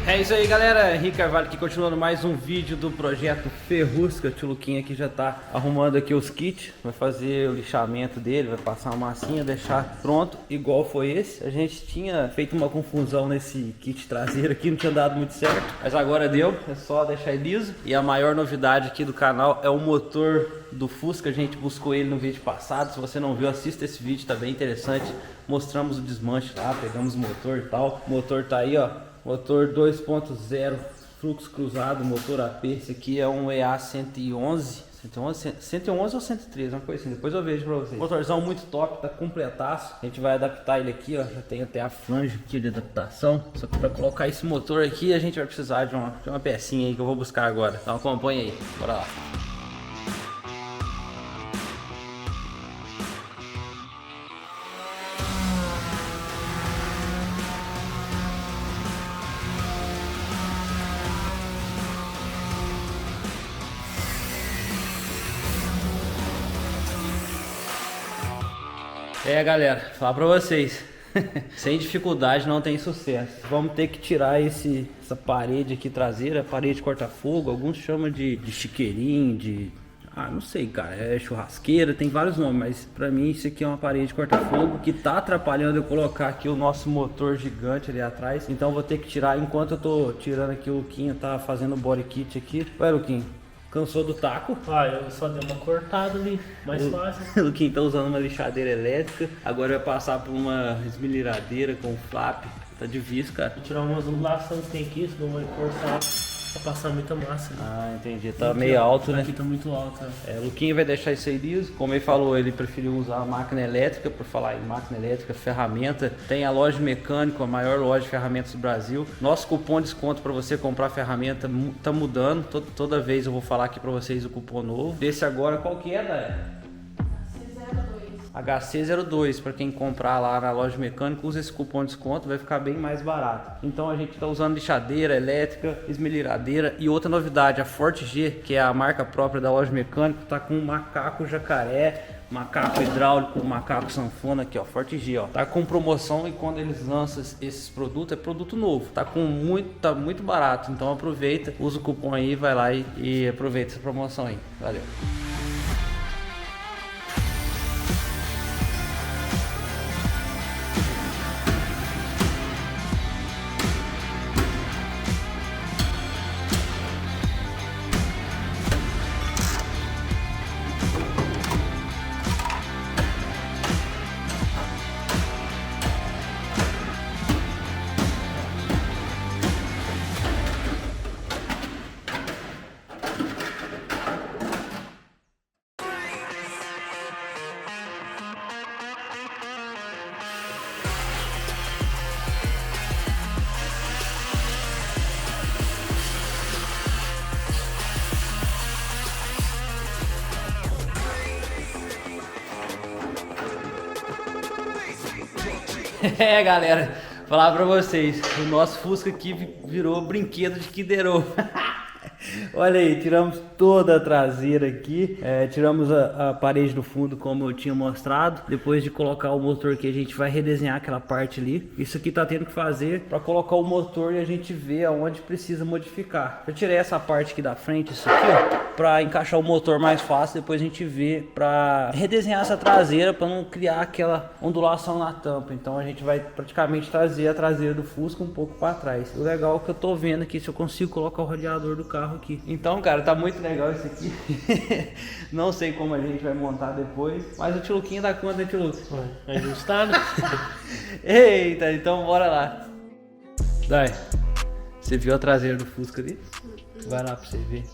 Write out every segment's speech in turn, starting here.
É isso aí, galera, Henrique Carvalho aqui continuando mais um vídeo do projeto Ferrusca. O tio Luquinha aqui já tá arrumando aqui os kits, vai fazer o lixamento dele, vai passar uma massinha, deixar pronto igual foi esse. A gente tinha feito uma confusão nesse kit traseiro aqui, não tinha dado muito certo, mas agora deu, é só deixar ele liso. E a maior novidade aqui do canal é o motor do Fusca. A gente buscou ele no vídeo passado, se você não viu, assista esse vídeo, tá bem interessante. Mostramos o desmanche lá, pegamos o motor e tal, o motor tá aí, ó. Motor 2.0 fluxo cruzado, motor AP. Esse aqui é um EA 111 ou 113, uma coisa assim, depois eu vejo pra vocês. Motorzão muito top, tá completaço. A gente vai adaptar ele aqui, ó, já tem até a flange aqui de adaptação. Só que pra colocar esse motor aqui a gente vai precisar de uma pecinha aí que eu vou buscar agora. Então acompanha aí, bora lá. É, galera, falar pra vocês, sem dificuldade não tem sucesso. Vamos ter que tirar essa parede aqui traseira, parede corta-fogo, alguns chamam de chiqueirinho, não sei, cara, é churrasqueira, tem vários nomes, mas pra mim isso aqui é uma parede corta-fogo que tá atrapalhando eu colocar aqui o nosso motor gigante ali atrás. Então vou ter que tirar, enquanto eu tô tirando aqui, o Luquinha tá fazendo o body kit aqui. Vai, Luquinha. Cansou do taco? Eu só dei uma cortada ali, mais fácil. O Luquinha tá usando uma lixadeira elétrica, agora vai passar por uma esmilhadeira com flap. Tá difícil, cara. Vou tirar umas ondulações que tem aqui, senão vai cortar pra passar muita massa. Né? Ah, entendi. Tá meio alto, né? Aqui tá muito alto. O Luquinha vai deixar isso aí liso. Como ele falou, ele preferiu usar a máquina elétrica. Por falar em máquina elétrica, ferramenta. Tem a Loja Mecânico, a maior loja de ferramentas do Brasil. Nosso cupom de desconto para você comprar ferramenta tá mudando. Toda vez eu vou falar aqui para vocês o cupom novo. Desse agora, qual que é, Daya? HC02, para quem comprar lá na Loja Mecânica, usa esse cupom de desconto, vai ficar bem mais barato. Então a gente está usando lixadeira elétrica, esmerilhadeira e outra novidade, a Forte G, que é a marca própria da Loja Mecânica, tá com macaco jacaré, macaco hidráulico, macaco sanfona aqui, ó, Forte G, ó. Tá com promoção e quando eles lançam esses produtos, é produto novo. Tá muito barato, então aproveita, usa o cupom aí, vai lá e aproveita essa promoção aí. Valeu. É, galera, falar pra vocês, o nosso Fusca aqui virou brinquedo de Kinder Ovo. Olha aí, tiramos toda a traseira aqui, tiramos a parede do fundo como eu tinha mostrado. Depois de colocar o motor aqui, a gente vai redesenhar aquela parte ali. Isso aqui tá tendo que fazer para colocar o motor e a gente ver aonde precisa modificar. Eu tirei essa parte aqui da frente, isso aqui, ó, para encaixar o motor mais fácil. Depois a gente vê para redesenhar essa traseira para não criar aquela ondulação na tampa. Então a gente vai praticamente trazer a traseira do Fusca um pouco para trás. O legal é que eu tô vendo aqui se eu consigo colocar o radiador do carro aqui. Então, cara, tá muito legal isso aqui. Não sei como a gente vai montar depois, mas o tio Luquinha dá conta, né, tio Luquinha? Vai ajustar, né? Eita, então bora lá. Dai, você viu a traseira do Fusca ali? Vai lá pra você ver.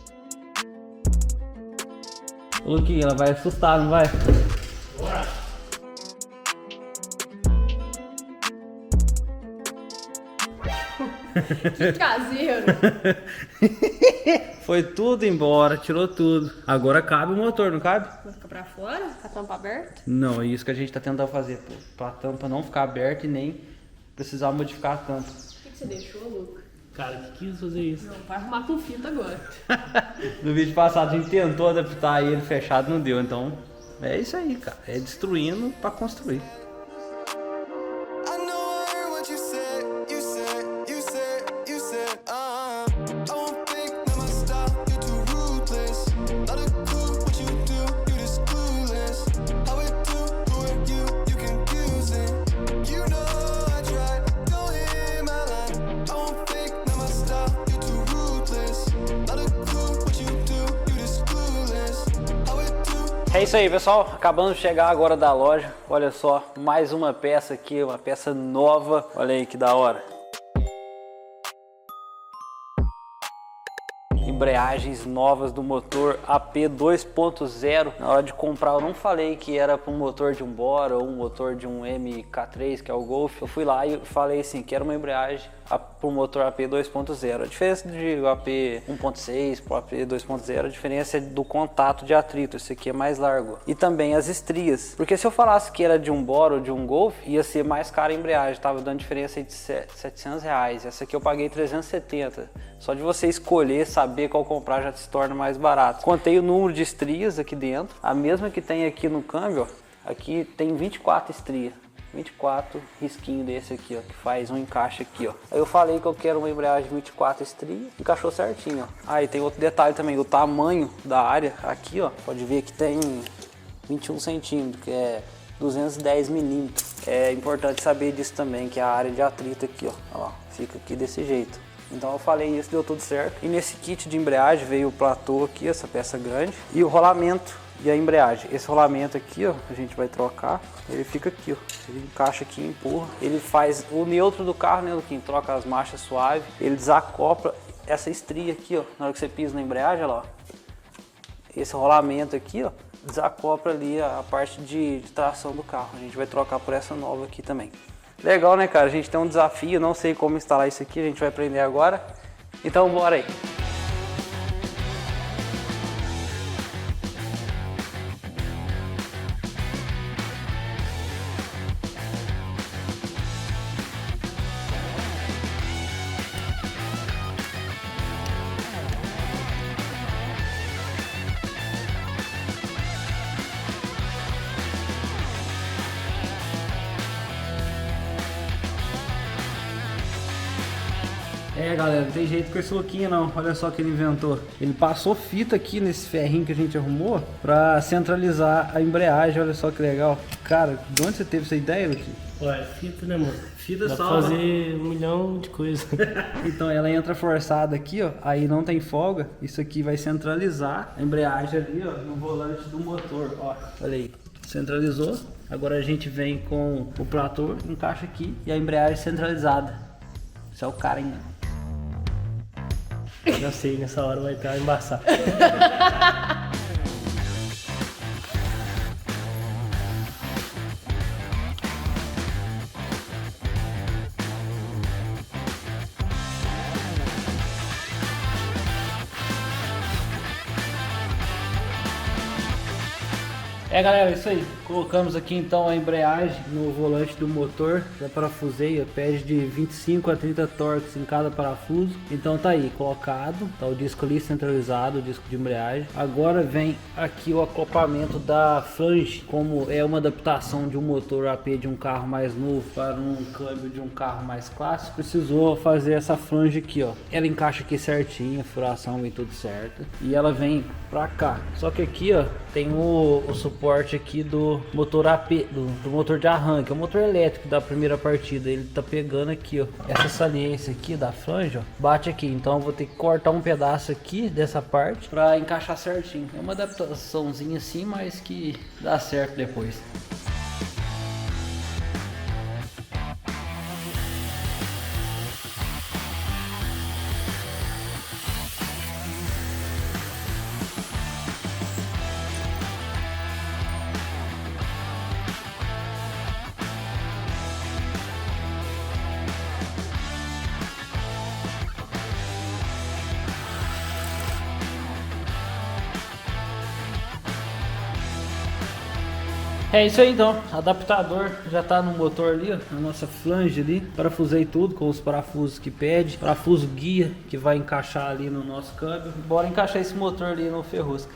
Ô, Luquinha, ela vai assustar, não vai? Bora! Que caseiro! Foi tudo embora, tirou tudo. Agora cabe o motor, não cabe? Vai ficar pra fora? Com a tampa aberta? Não, é isso que a gente tá tentando fazer, pô. Pra tampa não ficar aberta e nem precisar modificar a tampa. O que você deixou, Luca? Cara, que quis fazer isso? Não, vai arrumar com fita agora. No vídeo passado a gente tentou adaptar ele fechado, não deu. Então é isso aí, cara. É destruindo pra construir. I know I heard what you said. É isso aí, pessoal. Acabamos de chegar agora da loja. Olha só, mais uma peça aqui, uma peça nova. Olha aí que da hora. Embreagens novas do motor AP 2.0. Na hora de comprar eu não falei que era para um motor de um Bora ou um motor de um MK3, que é o Golf. Eu fui lá e falei assim, que era uma embreagem para o motor AP 2.0. A diferença de AP 1.6 para o AP 2.0, a diferença é do contato de atrito. Esse aqui é mais largo. E também as estrias. Porque se eu falasse que era de um Bora ou de um Golf, ia ser mais caro a embreagem. Tava dando diferença de R$700. Essa aqui eu paguei 370. Só de você escolher, saber qual comprar, já se torna mais barato. Contei o número de estrias aqui dentro. A mesma que tem aqui no câmbio, ó. Aqui tem 24 estrias. 24 risquinhos desse aqui, ó, que faz um encaixe aqui, ó. Aí eu falei que eu quero uma embreagem de 24 estrias, encaixou certinho, ó. Aí tem outro detalhe também, o tamanho da área aqui, ó. Pode ver que tem 21 centímetros, que é 210 milímetros. É importante saber disso também, que é a área de atrito aqui, ó, fica aqui desse jeito. Então eu falei isso, deu tudo certo. E nesse kit de embreagem veio o platô aqui, essa peça grande, e o rolamento e a embreagem. Esse rolamento aqui, ó, a gente vai trocar, ele fica aqui, ó, ele encaixa aqui e empurra. Ele faz o neutro do carro, né, Luquinho? Troca as marchas suave, ele desacopla essa estria aqui, ó, na hora que você pisa na embreagem, olha lá, ó. Esse rolamento aqui, ó, desacopla ali a parte de tração do carro. A gente vai trocar por essa nova aqui também. Legal, né, cara? A gente tem um desafio, não sei como instalar isso aqui, a gente vai aprender agora. Então, bora aí. É, galera, não tem jeito com esse Luquinha não. Olha só o que ele inventou. Ele passou fita aqui nesse ferrinho que a gente arrumou pra centralizar a embreagem. Olha só que legal. Cara, de onde você teve essa ideia, Luquinha? Ué, fita, né, mano? Fita Dá só. pra fazer 1 milhão de coisas. Então ela entra forçada aqui, ó. Aí não tem folga. Isso aqui vai centralizar a embreagem ali, ó, no volante do motor. Ó, olha aí. Centralizou. Agora a gente vem com o platô, encaixa aqui e a embreagem centralizada. Isso é o cara, hein? Já sei, nessa hora vai estar embaçado. É, galera, isso aí. Colocamos aqui então a embreagem no volante do motor. Já parafusei, pede de 25 a 30 torques em cada parafuso. Então tá aí, colocado. Tá o disco ali centralizado, o disco de embreagem. Agora vem aqui o acoplamento da flange. Como é uma adaptação de um motor AP de um carro mais novo para um câmbio de um carro mais clássico, precisou fazer essa flange aqui, ó. Ela encaixa aqui certinho, a furação vem tudo certo. E ela vem pra cá. Só que aqui, ó, tem o suporte aqui do motor AP, do motor de arranque, é o motor elétrico da primeira partida. Ele tá pegando aqui, ó, essa saliência aqui da flange, ó, bate aqui. Então eu vou ter que cortar um pedaço aqui dessa parte para encaixar certinho. É uma adaptaçãozinha assim, mas que dá certo depois. É isso aí então, adaptador já tá no motor ali, ó, na nossa flange ali, parafusei tudo com os parafusos que pede, parafuso guia que vai encaixar ali no nosso câmbio. Bora encaixar esse motor ali no Ferrusca.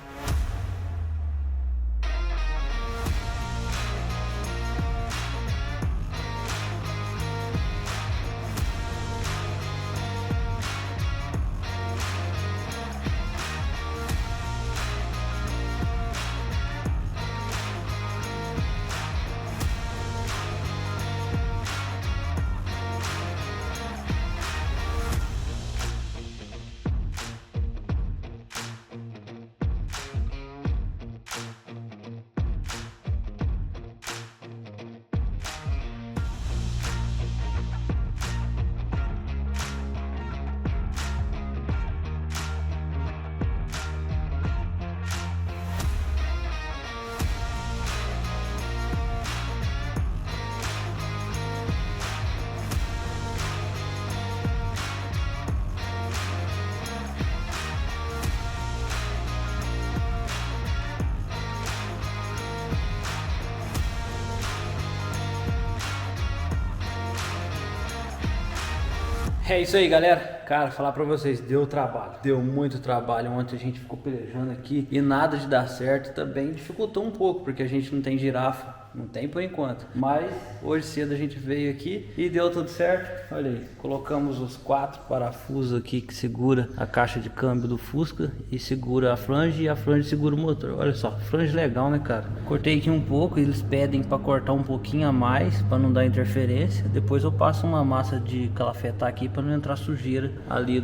É isso aí, galera. Cara, falar pra vocês, deu trabalho, deu muito trabalho. Ontem a gente ficou pelejando aqui e nada de dar certo. Também dificultou um pouco, porque a gente não tem girafa, não tem por enquanto. Mas hoje cedo a gente veio aqui e deu tudo certo. Olha aí, colocamos os 4 parafusos aqui que segura a caixa de câmbio do Fusca e segura a flange, e a flange segura o motor. Olha só, flange legal, né, cara? Cortei aqui um pouco, eles pedem pra cortar um pouquinho a mais, pra não dar interferência. Depois eu passo uma massa de calafetar aqui pra não entrar sujeira ali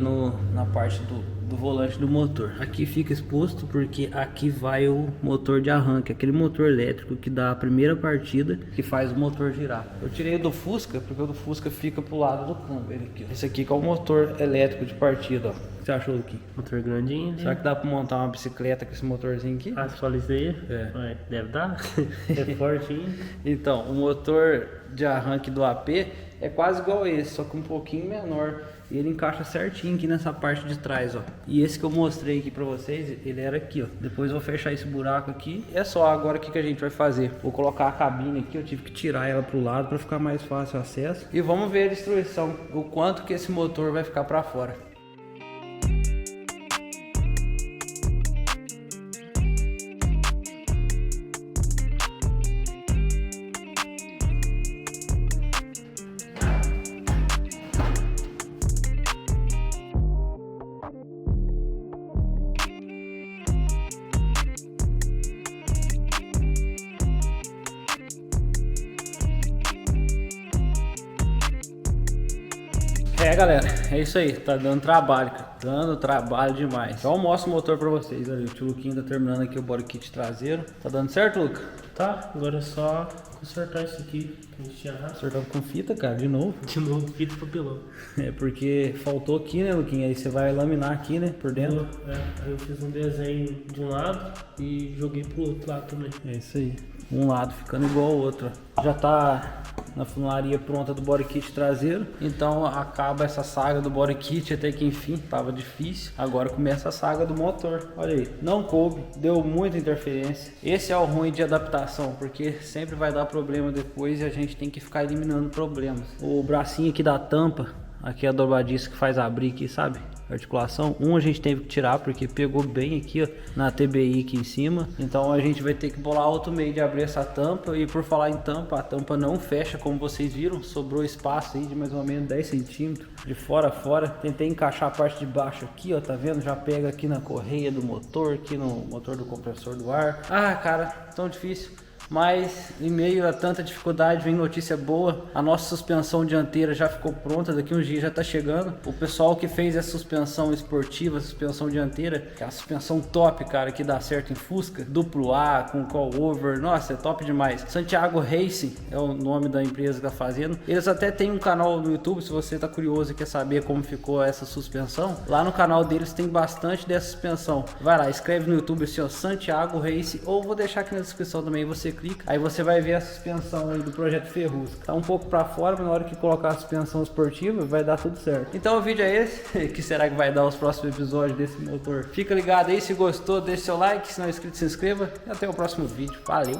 na parte do volante do motor. Aqui fica exposto porque aqui vai o motor de arranque, aquele motor elétrico que dá a primeira partida, que faz o motor girar. Eu tirei do Fusca porque o do Fusca fica pro lado do câmbio. Ele aqui, ó. Esse aqui que é o motor elétrico de partida, ó. O que você achou aqui? Motor grandinho, né? Será que dá pra montar uma bicicleta com esse motorzinho aqui? Ah, só isso aí? É. Ué, deve dar. É fortinho. Então, o motor de arranque do AP é quase igual a esse, só que um pouquinho menor. E ele encaixa certinho aqui nessa parte de trás, ó. E esse que eu mostrei aqui pra vocês, ele era aqui, ó. Depois eu vou fechar esse buraco aqui. É só agora o que a gente vai fazer. Vou colocar a cabine aqui, eu tive que tirar ela pro lado pra ficar mais fácil o acesso. E vamos ver a destruição, o quanto que esse motor vai ficar pra fora. É, galera, é isso aí, tá dando trabalho, cara. Dando trabalho demais. Então eu mostro o motor pra vocês. Olha, o tio Luquinho tá terminando aqui o body kit traseiro. Tá dando certo, Luca? Tá, agora é só consertar isso aqui que a gente tinha errado. Acertando com fita, cara, de novo. De novo, fita e papelão. É porque faltou aqui, né, Luquinho? Aí você vai laminar aqui, né, por dentro. Aí eu fiz um desenho de um lado e joguei pro outro lado também. É isso aí. Um lado ficando igual ao outro. Já tá na funilaria pronta do body kit traseiro. Então acaba essa saga do body kit até que enfim, tava difícil. Agora começa a saga do motor. Olha aí, não coube, deu muita interferência. Esse é o ruim de adaptação, porque sempre vai dar problema depois e a gente tem que ficar eliminando problemas. O bracinho aqui da tampa, aqui é a dobradiça que faz abrir aqui, sabe? Articulação, a gente teve que tirar porque pegou bem aqui, ó, na TBI aqui em cima. Então a gente vai ter que bolar outro meio de abrir essa tampa. E por falar em tampa, a tampa não fecha, como vocês viram. Sobrou espaço aí de mais ou menos 10 centímetros de fora a fora. Tentei encaixar a parte de baixo aqui, ó, tá vendo? Já pega aqui na correia do motor, aqui no motor do compressor do ar. Ah, cara, tão difícil. Mas em meio a tanta dificuldade vem notícia boa. A nossa suspensão dianteira já ficou pronta, daqui uns dias já tá chegando. O pessoal que fez essa suspensão esportiva, suspensão dianteira, que é a suspensão top, cara, que dá certo em Fusca, duplo A, com call over, nossa, é top demais. Santiago Racing é o nome da empresa que tá fazendo. Eles até tem um canal no YouTube, se você tá curioso e quer saber como ficou essa suspensão, lá no canal deles tem bastante dessa suspensão. Vai lá, escreve no YouTube assim, ó, Santiago Racing, ou vou deixar aqui na descrição também, você clica, aí você vai ver a suspensão aí do projeto Ferrusca. Tá um pouco para fora, mas na hora que colocar a suspensão esportiva vai dar tudo certo. Então o vídeo é esse, que será que vai dar os próximos episódios desse motor. Fica ligado aí, se gostou, deixe seu like, se não é inscrito, se inscreva e até o próximo vídeo. Valeu!